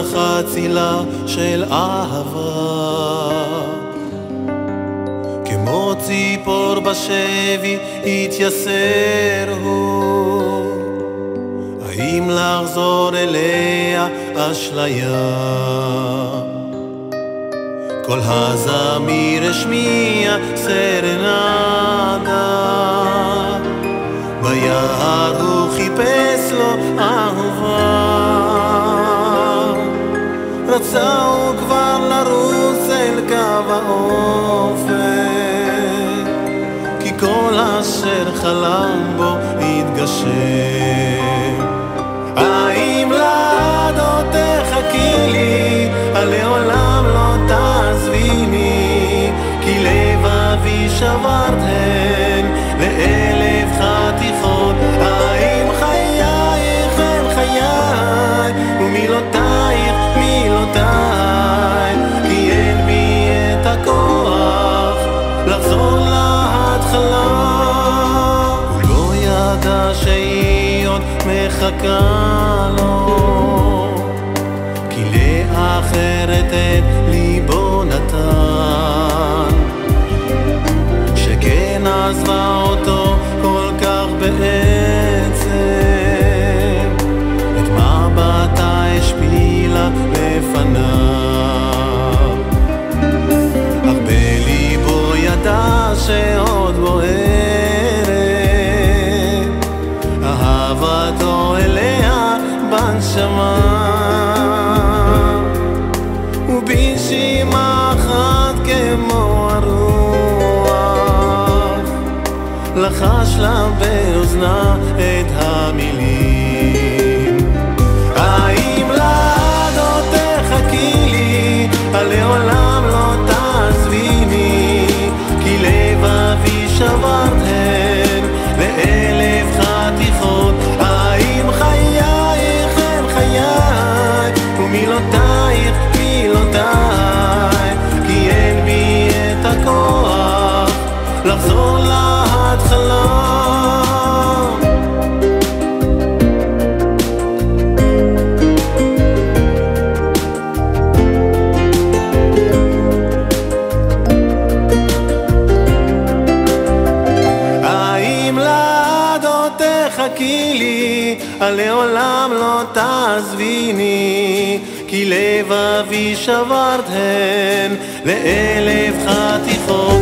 חצילה של אהבה, כמו ציפור בשבי התייסר הוא. האם לחזור אליה אשליה? כל הזמיר השמיע סרנדה, ביער הוא חיפש לו אהובה. רצה הוא כבר לרוץ אל קו האופק, כי כל אשר חלם בו התגשם. האם לעדות תחכי לי, לעולם לא תעזביני, כי לבבי שברת הן לאלף חתיכות. האם חייך הם חיי ומילותייך מילותיי, כי אין בי את הכוח לחזור להתחלה. הוא לא ידע שהיא עוד מחכה לו, כי לאחרת את ליבו נתן, שכן עזבה אותו כל כך בעצם, את מבטה השפילה לפניו. אך בליבו ידע שעוד בוערת אהבתו אליה בנשמה, ובנשימה אחת כמו הרוח לחש לה באוזנה את המילים. האם לעדות תחכי לי, לעולם לא תעזביני, כי לבבי שברת הן לאלף חתיכות. האם חייך הם חיי ומילותייך מילותיי, כי אין בי את הכוח לחזור להתחלה. האם לעדות תחכי לי, לעולם לא תעזביני, כי לבבי שברת הן לאלף חתיכות.